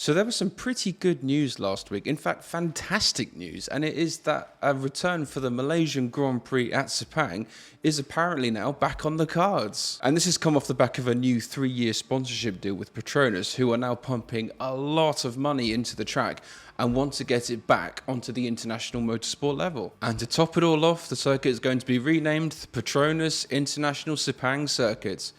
So there was some pretty good news last week. In fact, fantastic news. And it is that a return for the Malaysian Grand Prix at Sepang is apparently now back on the cards. And this has come off the back of a new 3-year sponsorship deal with Petronas, who are now pumping a lot of money into the track and want to get it back onto the international motorsport level. And to top it all off, the circuit is going to be renamed the Petronas International Sepang Circuit.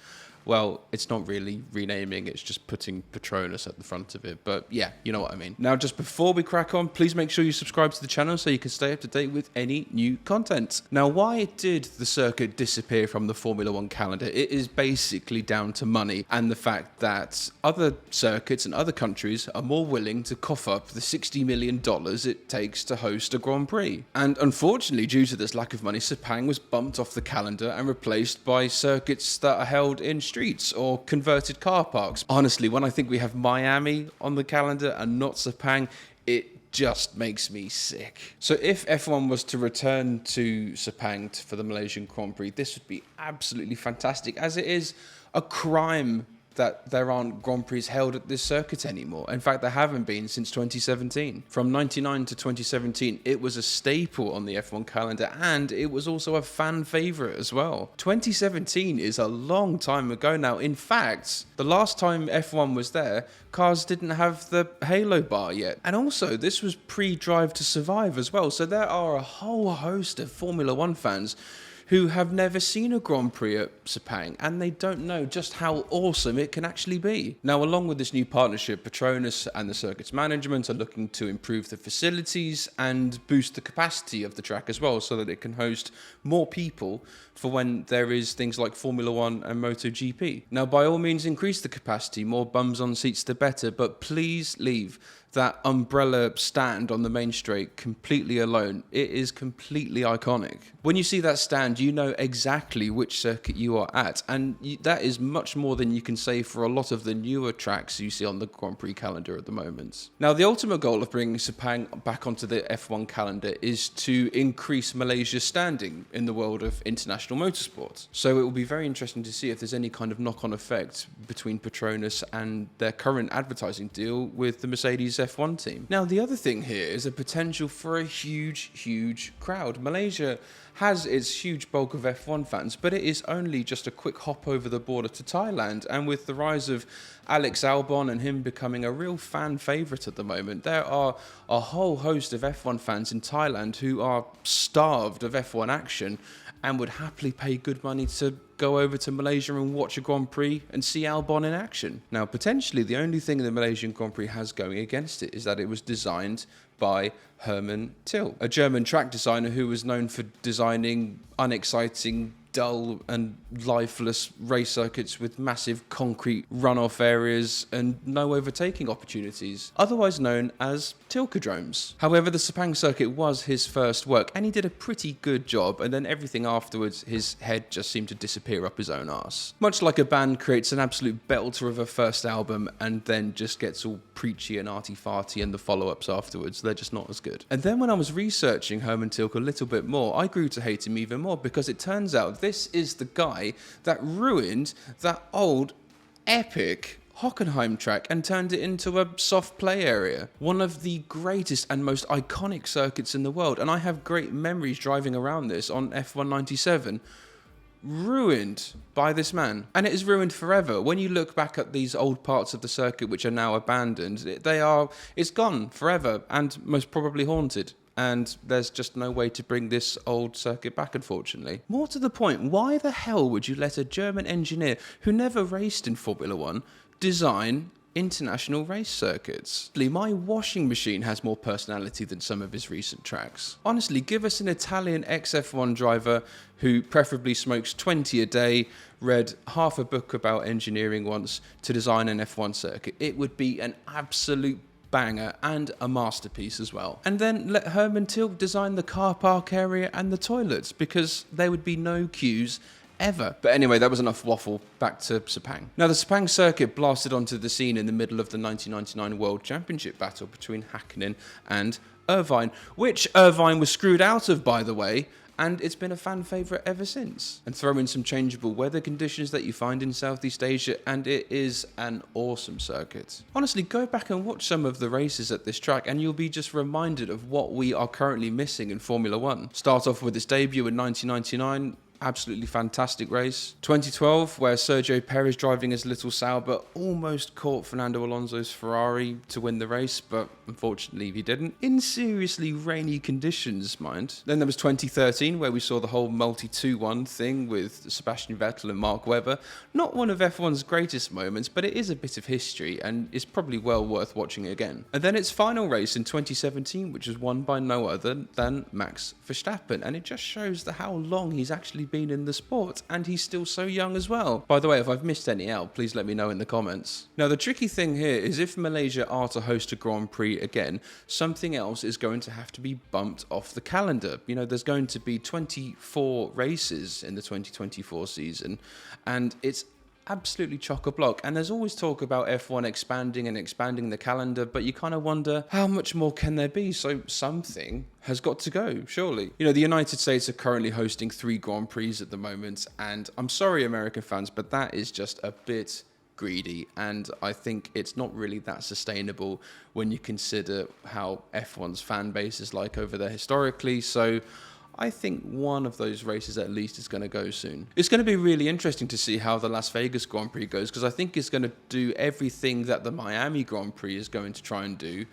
Well, it's not really renaming, it's just putting Petronas at the front of it. But yeah, you know what I mean. Now, just before we crack on, please make sure you subscribe to the channel so you can stay up to date with any new content. Now, why did the circuit disappear from the Formula 1 calendar? It is basically down to money and the fact that other circuits and other countries are more willing to cough up the $60 million it takes to host a Grand Prix. And unfortunately, due to this lack of money, Sepang was bumped off the calendar and replaced by circuits that are held in streets or converted car parks. Honestly, when I think we have Miami on the calendar and not Sepang, it just makes me sick. So if F1 was to return to Sepang for the Malaysian Grand Prix, this would be absolutely fantastic, as it is a crime that there aren't Grand Prix held at this circuit anymore. In fact, there haven't been since 2017. From 99 to 2017, it was a staple on the F1 calendar, and it was also a fan favourite as well. 2017 is a long time ago now. In fact, the last time F1 was there, cars didn't have the halo bar yet. And also, this was pre-Drive to Survive as well. So there are a whole host of Formula 1 fans who have never seen a Grand Prix at Sepang, and they don't know just how awesome it can actually be. Now, along with this new partnership, Petronas and the circuit's management are looking to improve the facilities and boost the capacity of the track as well, so that it can host more people for when there is things like Formula 1 and MotoGP. Now, by all means, increase the capacity, more bums on seats the better, but please leave that umbrella stand on the main straight completely alone. It is completely iconic. When you see that stand, you know exactly which circuit you are at, and that is much more than you can say for a lot of the newer tracks you see on the Grand Prix calendar at the moment. Now, the ultimate goal of bringing Sepang back onto the F1 calendar is to increase Malaysia's standing in the world of international motorsport. So it will be very interesting to see if there's any kind of knock-on effect between Petronas and their current advertising deal with the Mercedes F1 team. Now, the other thing here is a potential for a huge crowd. Malaysia has its huge bulk of F1 fans, but it is only just a quick hop over the border to Thailand. And with the rise of Alex Albon and him becoming a real fan favourite at the moment, there are a whole host of F1 fans in Thailand who are starved of F1 action and would happily pay good money to go over to Malaysia and watch a Grand Prix and see Albon in action. Now, potentially, the only thing the Malaysian Grand Prix has going against it is that it was designed by Hermann Till, a German track designer who was known for designing unexciting, dull and lifeless race circuits with massive concrete runoff areas and no overtaking opportunities, otherwise known as Tilkodromes. However, the Sepang circuit was his first work, and he did a pretty good job, and then everything afterwards, his head just seemed to disappear up his own arse. Much like a band creates an absolute belter of a first album and then just gets all preachy and arty-farty in the follow-ups afterwards, they're just not as good. And then when I was researching Hermann Tilke a little bit more, I grew to hate him even more, because it turns out this is the guy that ruined that old epic Hockenheim track and turned it into a soft play area. One of the greatest and most iconic circuits in the world, and I have great memories driving around this on F1 97, ruined by this man. And it is ruined forever. When you look back at these old parts of the circuit which are now abandoned, it's gone forever and most probably haunted. And there's just no way to bring this old circuit back, unfortunately. More to the point, why the hell would you let a German engineer who never raced in Formula 1 design international race circuits? My washing machine has more personality than some of his recent tracks. Honestly, give us an Italian ex-F1 driver who preferably smokes 20 a day, read half a book about engineering once, to design an F1 circuit. It would be an absolute banger and a masterpiece as well. And then let Hermann Tilke design the car park area and the toilets, because there would be no queues ever. But anyway, that was enough waffle. Back to Sepang. Now, the Sepang circuit blasted onto the scene in the middle of the 1999 World Championship battle between Hakkinen and Irvine, which Irvine was screwed out of, by the way, and it's been a fan favourite ever since. And throw in some changeable weather conditions that you find in Southeast Asia, and it is an awesome circuit. Honestly, go back and watch some of the races at this track and you'll be just reminded of what we are currently missing in Formula One. Start off with its debut in 1999. Absolutely fantastic race. 2012, where Sergio Perez driving his little Sauber almost caught Fernando Alonso's Ferrari to win the race, but unfortunately he didn't. In seriously rainy conditions, mind. Then there was 2013, where we saw the whole multi-2-1 thing with Sebastian Vettel and Mark Webber. Not one of F1's greatest moments, but it is a bit of history and is probably well worth watching again. And then its final race in 2017, which was won by no other than Max Verstappen, and it just shows how long he's actually been in the sport, and he's still so young as well. By the way, if I've missed any out, please let me know in the comments. Now, the tricky thing here is if Malaysia are to host a Grand Prix again, something else is going to have to be bumped off the calendar. You know, there's going to be 24 races in the 2024 season, and it's absolutely chock-a-block. And there's always talk about F1 expanding the calendar, but you kind of wonder how much more can there be? So something has got to go, surely. You know, the United States are currently hosting 3 Grand Prix at the moment, and I'm sorry, American fans, but that is just a bit greedy, and I think it's not really that sustainable when you consider how F1's fan base is like over there historically. So I think one of those races at least is going to go soon. It's going to be really interesting to see how the Las Vegas Grand Prix goes, because I think it's going to do everything that the Miami Grand Prix is going to try and do,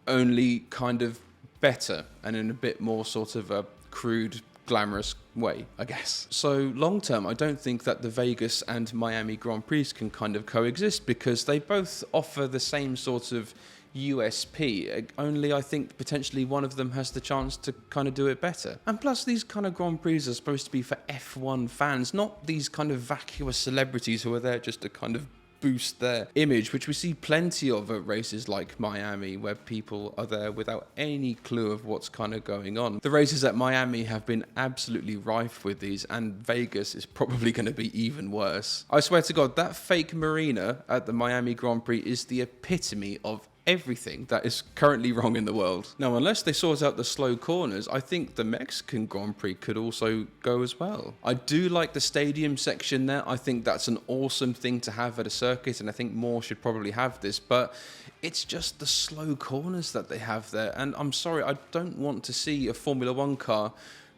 only kind of better and in a bit more sort of a crude, glamorous way, I guess. So long term, I don't think that the Vegas and Miami Grand Prix can kind of coexist, because they both offer the same sort of USP, only I think potentially one of them has the chance to kind of do it better. And plus, these kind of Grand Prix are supposed to be for F1 fans, not these kind of vacuous celebrities who are there just to kind of boost their image, which we see plenty of at races like Miami, where people are there without any clue of what's kind of going on. The races at Miami have been absolutely rife with these, and Vegas is probably going to be even worse. I swear to God, that fake marina at the Miami Grand Prix is the epitome of everything that is currently wrong in the world. Now, unless they sort out the slow corners, I think the Mexican Grand Prix could also go as well. I do like the stadium section there. I think that's an awesome thing to have at a circuit, and I think more should probably have this, but it's just the slow corners that they have there. And I'm sorry, I don't want to see a Formula One car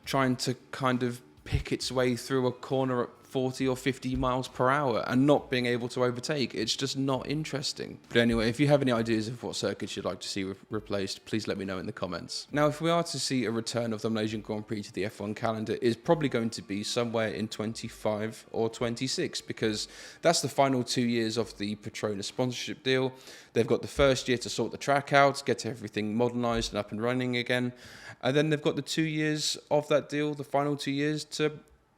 trying to kind of pick its way through a corner at 40 or 50 miles per hour and not being able to overtake. It's just not interesting. But anyway, if you have any ideas of what circuits you'd like to see replaced, please let me know in the comments. Now, if we are to see a return of the Malaysian Grand Prix to the F1 calendar, it's probably going to be somewhere in 25 or 26, because that's the final 2 years of the Petronas sponsorship deal. They've got the first year to sort the track out, get everything modernized and up and running again. And then they've got the 2 years of that deal, the final 2 years, to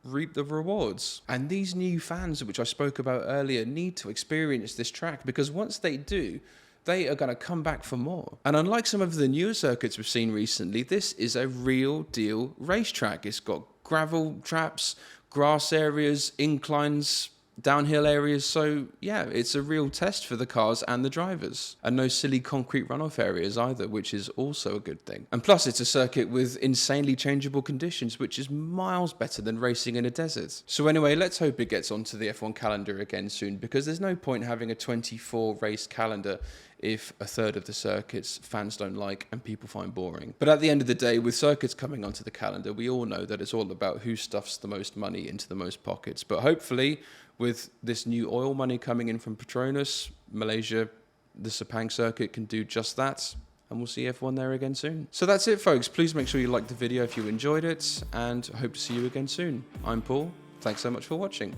reap the rewards. And these new fans, which I spoke about earlier, need to experience this track, because once they do, they are going to come back for more. And unlike some of the newer circuits we've seen recently, this is a real deal racetrack. It's got gravel traps, grass areas, inclines, downhill areas. So yeah, it's a real test for the cars and the drivers, and no silly concrete runoff areas either, which is also a good thing. And plus, it's a circuit with insanely changeable conditions, which is miles better than racing in a desert. So anyway, let's hope it gets onto the F1 calendar again soon, because there's no point having a 24 race calendar if a third of the circuits fans don't like and people find boring. But at the end of the day, with circuits coming onto the calendar, we all know that it's all about who stuffs the most money into the most pockets. But hopefully, with this new oil money coming in from Petronas, Malaysia, the Sepang Circuit can do just that, and we'll see F1 there again soon. So that's it, folks. Please make sure you like the video if you enjoyed it, and I hope to see you again soon. I'm Paul. Thanks so much for watching.